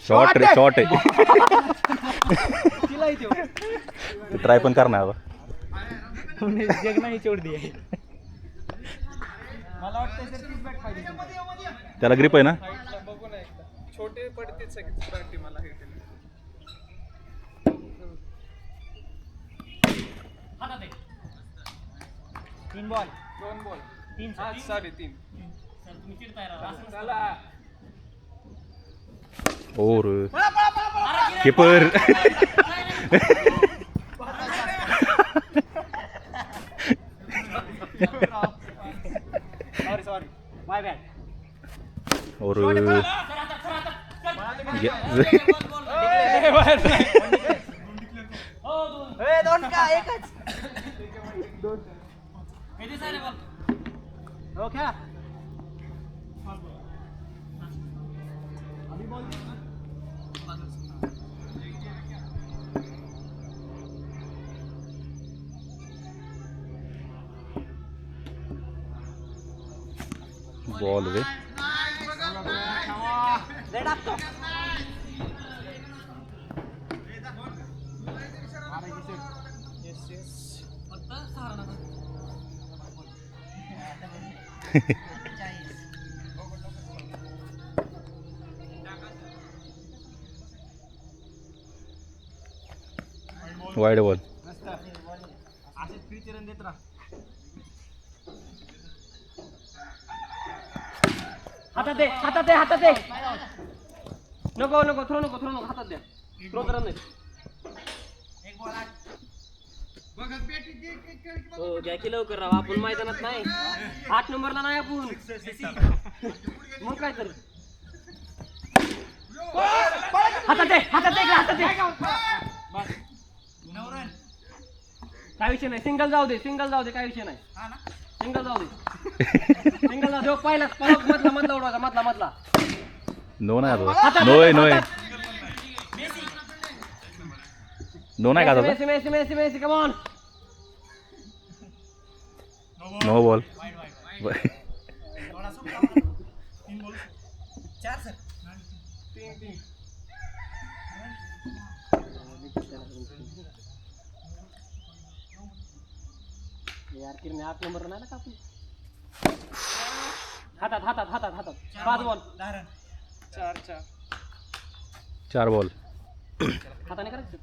Short रे short आहे. Try पण करणार आता. जग नाही चोडदी आहे. मला वाटतं सर तीच बॅट पाहिजे. त्याला ग्रिप आहे ना. बघू ना एकदा. छोटे पडते सगळी मला हे केलं. तीन बॉल 2 बॉल 3 3.5 सर तुम्ही चिडताय राव. चला और कीपर. सॉरी माय बॅड. और दोन का एकच. हो क्या बॉल वे. रेड आपको यस यस वाईड बॉल. मस्त असेच फ्रीचे रन देत राहा. हातात दे हातात दे हातात दे. नको नको थ्रो नको हातात द्या. थ्रो तर नाही. हो घ्या की लवकर राव. आपण मैदानात नाही. 8 नंबरला नाही आपण. मग काय तर हातात दे हातात दे हातात दे. काय विषय नाही. सिंगल जाऊ दे काय विषय नाही. सिंगल जाऊ दे. सिंगल जाऊ दे. पहिला मधला उडवायचा मधला. नो नाही आता. नोय नोय नो नाही का आता. Messi come on. No ball. यार किरने 8 नंबर नाही ना कापू. हातात 5 बॉल 4 बॉल. हाताने करायचं.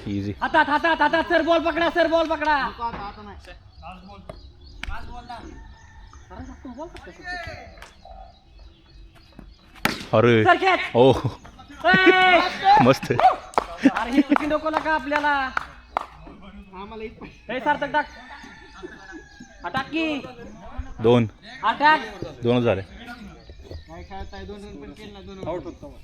इझी. हातात सर बॉल पकडा. अरे ओ मस्त. अरे ही चुकी नको का आपल्याला. हे सार्थक टाक. अटॅक की 2 अटॅक. 2 झाले. काय खेळताय. 2 रन पण केलं ना. 2 आउट होतो.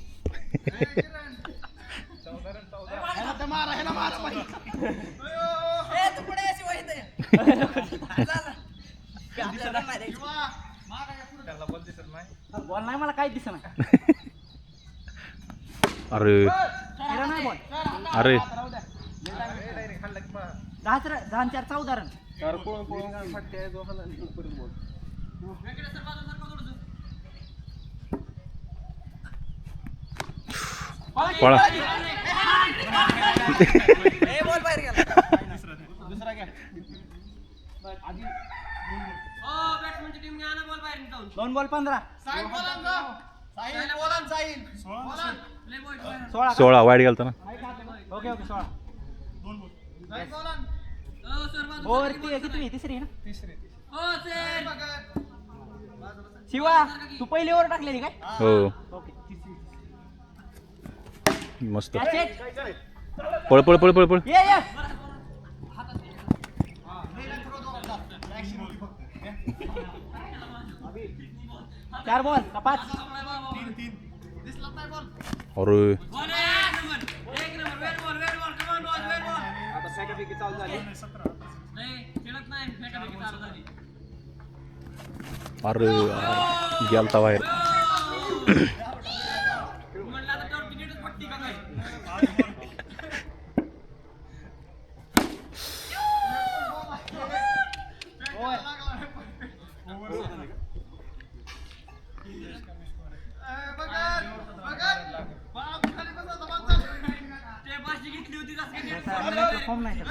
बॉल नाही मला काही दिसत नाही. अरे नाही बॉल. अरे 10-4 उदाहरण. पळा. दुसरा घ्या. 2 बॉल 15. 16 वाईड गेलता ना. ओके 16. ओव्हर किती तिसरी ना. शिवा तू पहिली ओव्हर टाकलेली काय. हो ओके मस्त. पळ. ये 4 बॉल 5. अरे अरे गेलता बाहेर. फॉर्म नाही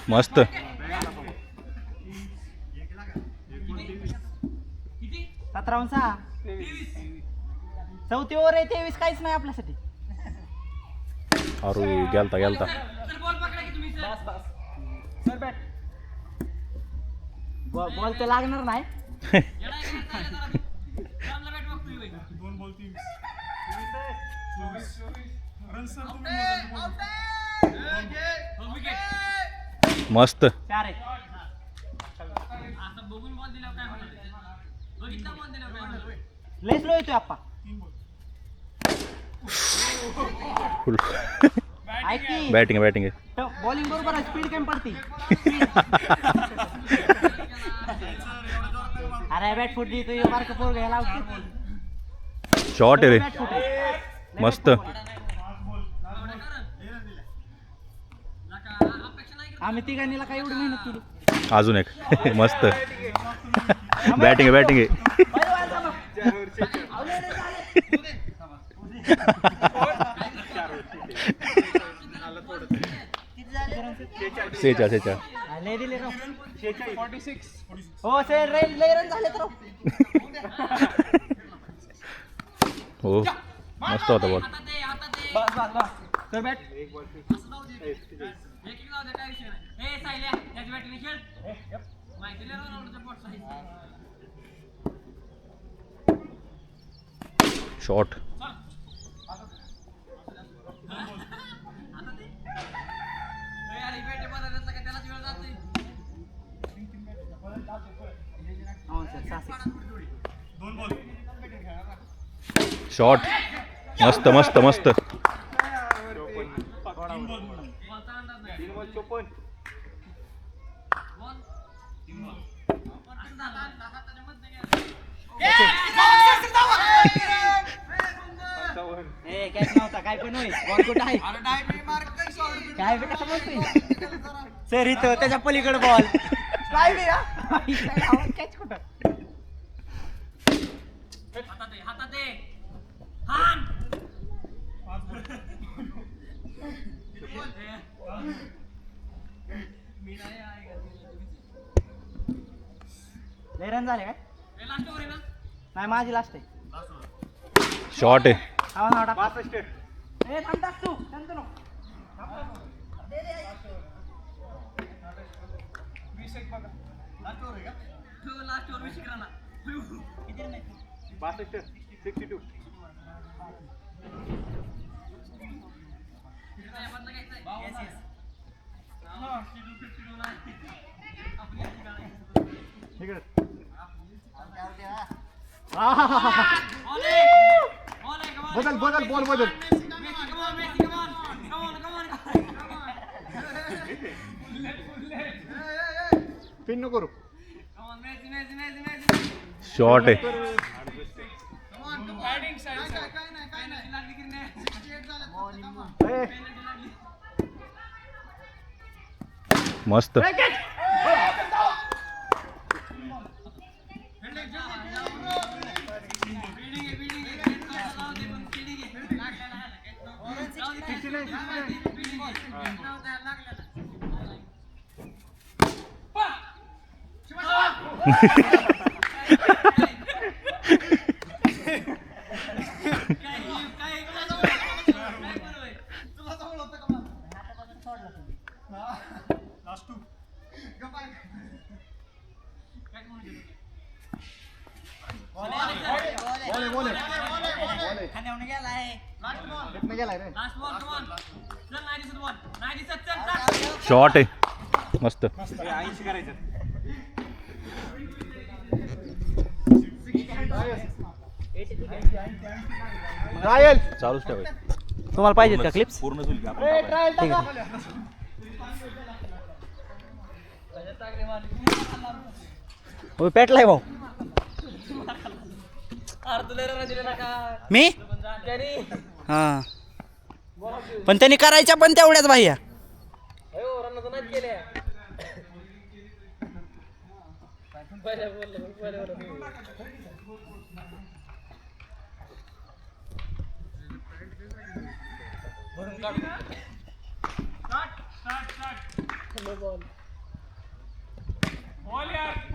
मस्त 17-6 चौथी ओव्हर आहे 23 काहीच नाही आपल्यासाठी अरे गेलता बॉल तर लागणार नाही मस्त 4 आहे लय स्लो येतोय आप्पा फुल ऐक की बॅटिंग आहे बॉलिंग बरोबर आहे स्पीड कमी पडते अरे बॅट फुटली तू बारक पोर घ्यायला शॉट आहे रे मस्त आम्ही तिघांनीला काय एवढी मेहनत केली अजून एक मस्त बॅटिंग आहे सेचा लय दिले राव 46 हो सर लय रन झाले तर हो मस्त होता ball sir bat shot shot मस्त कॅच नव्हता काय पण होईल बॉल कुठं आहे काय बी कसं बोलतोय सर इथं त्याच्या पलीकडे बॉल कॅच कुठं लय रन झाले काय नाही माझी लास्ट आहे शॉट आहे बदल पिन नको करू शॉट आहे मस्त शॉट आहे मस्त चालूच ठेवायचं तुम्हाला पाहिजेत का क्लिप्स पूर्ण होईल का ठीक आहे हो पेटलाय भाऊ मी हा पण त्यांनी करायच्या पण तेवढ्याच भैया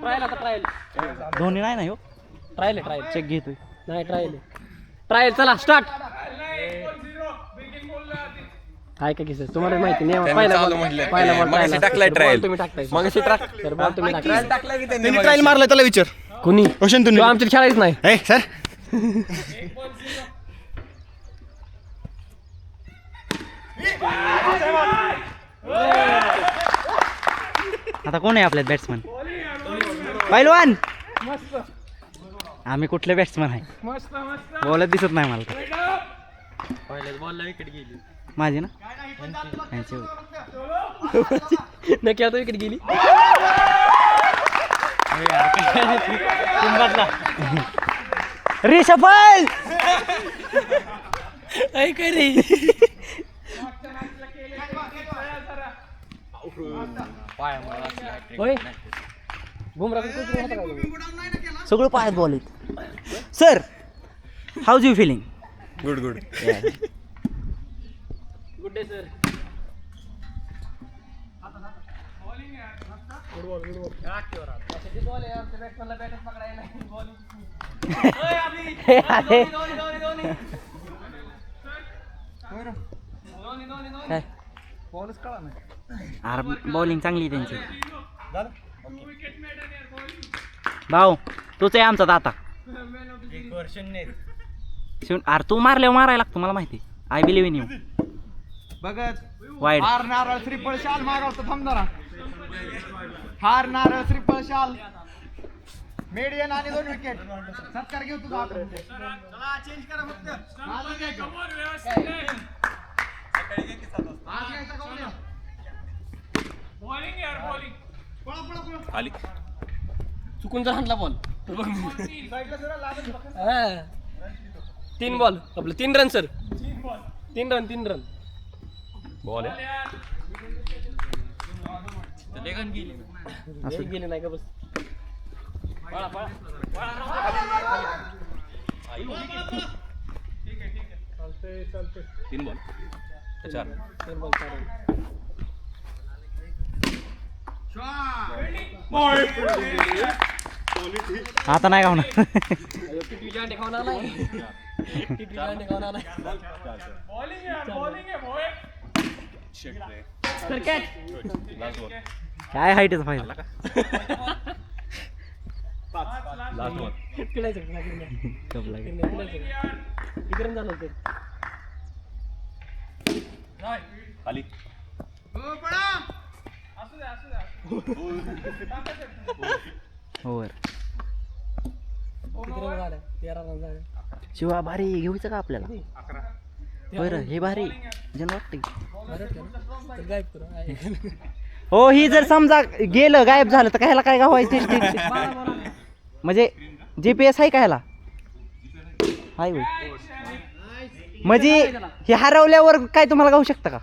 ट्रायल आता ट्रायल धोनी नाही ना हो ट्रायल आहे ट्रायल चेक घेतोय नाही ट्रायल ट्रायल चला स्टार्ट काय काय किस्सा तुम्हाला माहिती नाही पहिला बॉल टाकलाय ट्रायल तुम्ही टाकताय मग तर बॉल तुम्ही टाकताय टाकलाय की त्यांनी ट्रायल मारलं त्याला विचार कुणी रोशन तो आमच्या खेळायच नाही ए सर आता कोण आहे आपल्यात बॅट्समन पहिलवान आम्ही कुठले बॅट्समन आहे बॉलच दिसत नाही मला तर. पहिल्याच बॉलला विकेट गेली माझी ना यांची होती. नक्की आता विकेट गेली रिशफल ऐक रे होय बुमरा सगळं पायात बॉल आहेत sir how's you feeling good good good day sir काय बॉलिंग चांगली आहे त्यांची भाऊ तूच आहे आमचा दाता अरे तू मारल्यावर मारायला लागतो मला माहिती आय बिलीव्ह इन यू बघत वाईड हार नारळ श्रीफळ शाल मागवतो थांब जरा हार नारळ श्रीफळ शाल मेडियन आणि 2 विकेट सत्कार घेऊ तुझा चेंज करा फक्त आली चुकून जर हाणला बॉल 3 बॉल आपलं 3 रन सर 3 रन बॉल आहे गेले नाही का बस तीन बॉल चार 3 बॉल 4 रन आता नाही का होणार टिटवी अंडे खाऊन आलाय टिटवी अंडे खाऊन आलाय सर कॅच लास्ट बॉल काय हाईटच पाहिजे लास्ट बॉल पिलायचं कप लागेल विक्रम झालं होतं खाली ओव्हर विक्रम झालं 13 रन झाले शिवा भारी घेऊचं का आपल्याला बरं हे भारी जण वाटतं की. तर गायब करू हो ही जर समजा गेलं गायब झालं तर कायला काय गावायचं म्हणजे GPS आहे का ह्याला हाय होय म्हणजे हे हरवल्यावर काय तुम्हाला गाऊ शकता का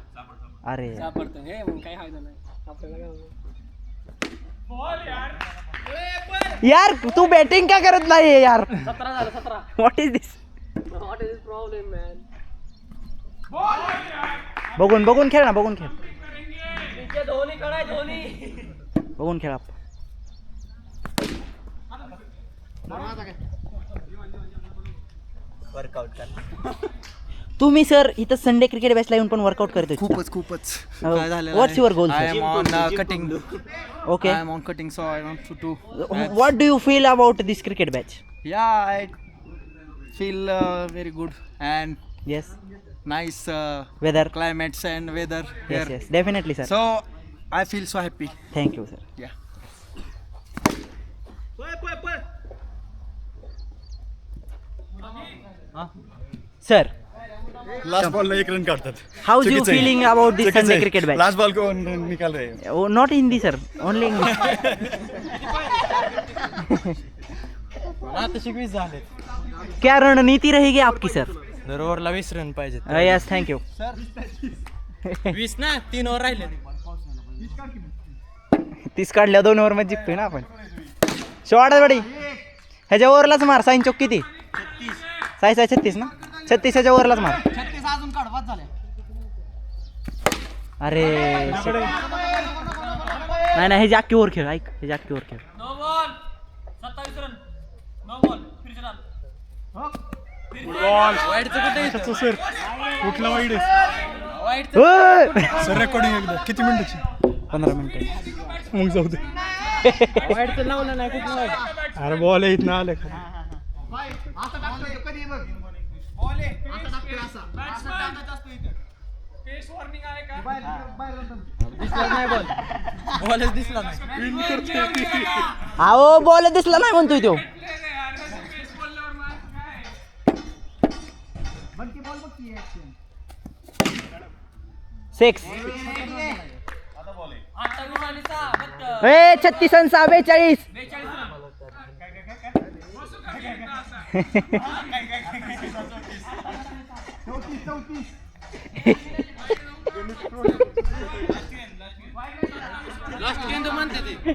अरे सापडतं हे मग काही फायदा नाही आपल्याला काय यार तू बॅटिंग का करत नाही यार 17 झालं 17 what is this what is problem man बघून खेळ ना बघून खेळ धोनी कडाय धोनी बघून खेळा वर्कआउट कर तुम्ही सर इथं संडे क्रिकेट बॅचला येऊन पण वर्कआउट करतो खूपच काय झालं what's your goal I am on cutting okay I am on cutting so I want to what do you feel about this cricket batch yeah I feel very good and yes nice weather climates and weather yes here. Yes definitely sir So I feel so happy. Thank you sir Yeah. Sir last ball में 1 run काटतात how you feeling about this Sunday cricket batch last ball को निकाल रहे हैं not Hindi sir only English आता 20 झाले क्या रणनीति रहेगी आपकी सर दर ओव्हरला 20 रन पाहिजे यस थँक्यू 20 ना 3 ओव्हर राहिले 30 काढल्या 2 ओव्हर मध्ये जिंकतोय ना आपण शॉर्ट बडी ह्याच्या ओव्हरलाच मार साईन चौक किती 36 ना 36 ह्याच्या ओव्हरलाच मार 36 अजून काढ 5 झाले अरे नाही नाही, हे जाक्कीवर खेळ, ऐक, हे जाक्कीवर खेळ. 9 ball 27 run 9 ball finish run. वाईटचं कुठे सर कुठला वाईट वाईटचं ओय! सर रेकॉर्डिंग एकदा किती मिनिटाची 15 मिनिटं. मग जाऊ दे. वाईटचं लावलं नाही कुठलं वाईट. अरे बॉल येत ना आलं का दिसला नाही बॉल. बॉलच दिसला नाही. अहो बॉल दिसला नाही म्हणतोय तो. सिक्स. 28 आणि 6 बत्त. 36 आणि 6 42. 42 रन. लास्ट गेंद म्हणते ते.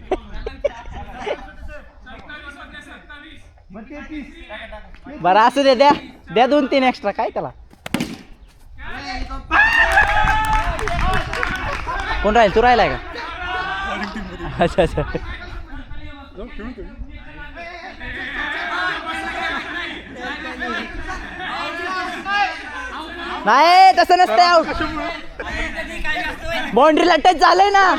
बरं असू दे, द्या द्या 2-3 एक्स्ट्रा, काय त्याला. कोण राहील, तू राहिलाय का? अच्छा अच्छा. नाही तसं नसतं, आउट. बाउंड्रीला टच झालंय ना.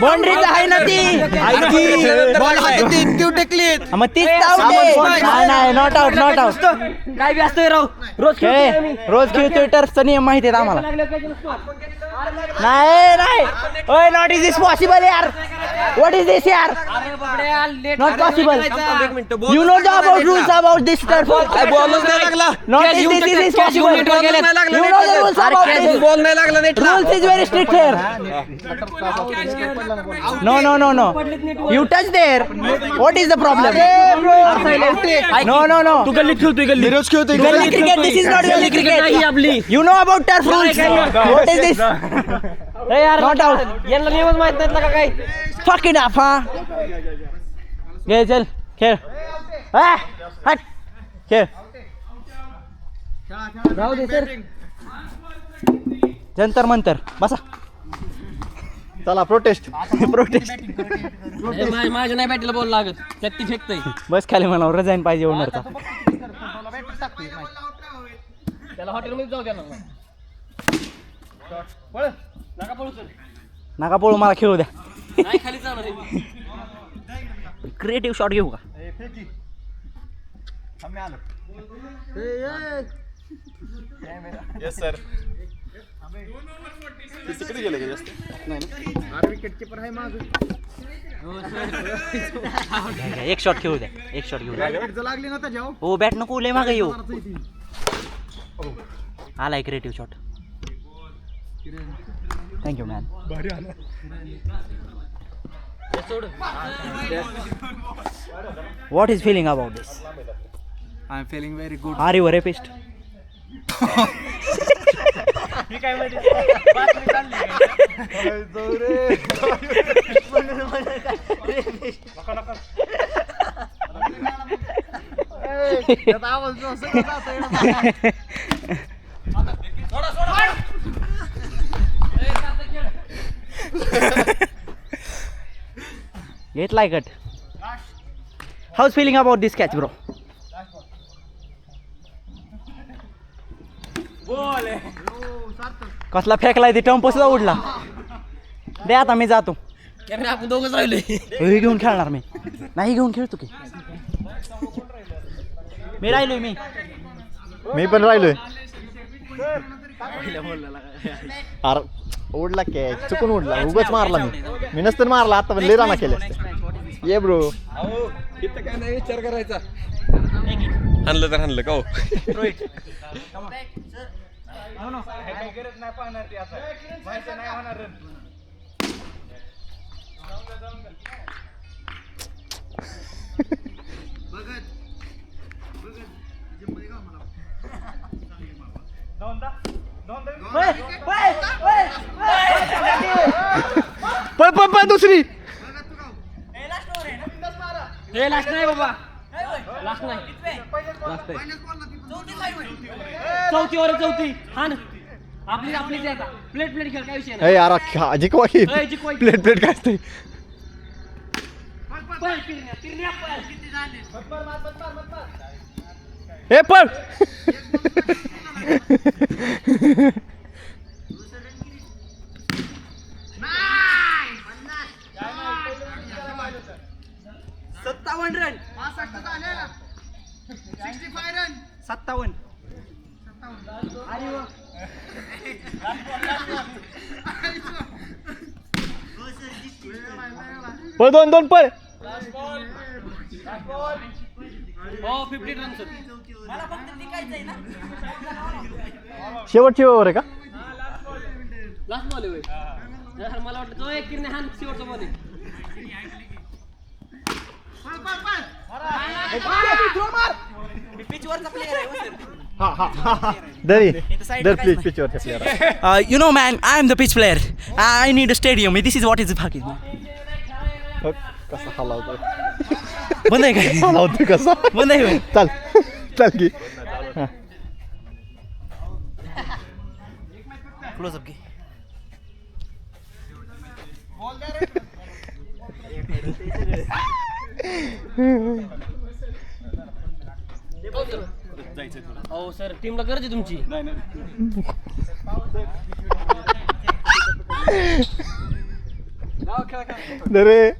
बाउंड्रीच आहे ना ती. मग तीच आउट आहे. नाही नॉट आउट, नॉट आउट. काय बी असतोय राव. रोज खेळतोय, टर्फचा नियम माहिती आहेत आम्हाला. नाही नाही, ओय नॉट इज दिस पॉसिबल यार. व्हॉट इज दिस यार, not possible. You know the about rules about this turf. Not is this is possible. You know the rules about this. Ball नाही लागला नाही. Rules is very strict here. No no no no, you touch there. What is the problem? No no no, तू गल्लीत खेळतोय. गल्लीत खेळतोय. Gully cricket, this is not gully cricket. आपली. You know about turf rules. What is this? Not out. यांना नियमच माहित नाहीत ना का काय. Fucking up. हा घे, चल खेळ. हट खेळ. राहू दे सर. जंतर मंतर बसा. चला प्रोटेस्ट. माझ्या नाही बॅटीला बॉल लागत. त्यात ती फेकतय. बस खाली म्हणावं, रिझाईन पाहिजे ओनरचा. त्याला हॉटेलमध्ये जाऊ द्या ना. नका पळू सर. नका पळू, मला खेळू द्या. नाही खाली जाणार. क्रिएटिव्ह शॉट घेऊ का? Yes sir. तिकडे गेले का जास्त? घ्या, एक शॉट खेळू द्या, एक शॉट घेऊ द्या. लागली ना त्याच्या हो बॅट नको, लय मागे येऊ. आलाय creative shot. Thank you man. What is feeling about this? I am feeling very good. Are you a rapist? Get like it. How's feeling about this catch, bro? कसला फेकलाय ते, टम्प सुद्धा उडला. दे आता, मी जातो. आपण दोघंच राहिले. हे घेऊन खेळणार मी. नाही घेऊन खेळतो की. मी राहिलोय. मी पण राहिलोय. अरे उडला कॅच, चुकून उडला, उगाच मारला मी नसतं मारला. आता पण लिराना केले असते. ये ब्रो. इथं काय नाही विचार करायचा. हाणलं तर हाणलं का हो. पळ पळ पळ दुसरी. हे लास्ट नाही बाबा. लास्ट नाही लास्ट आहे चौथी वर चौथी हा ना आपलीच आहे आता प्लेट खेळ काय विषय ए नाही यार जिकवा की ए, जिकवा की. प्लेट काय असते पळ, किरण्या पळ. ए पण सत्तावन्न रन 57 पळ दोन पळ हो 50 रन सर शेवटची ओव्हर आहे का लास्ट बॉल आहे मला वाटलं तो एक किरण्या हा शेवटचा बॉल आहे दर प्लीज पिचवरच्या player You know, man, I am the pitch player. I need a stadium. This is what is fucking. कसा हलावतोय बंद आहे काय हलावतोय कसा बंद आहे होय. चल की क्लोज अप घे. हो सर टीमला गरज आहे तुमची दरे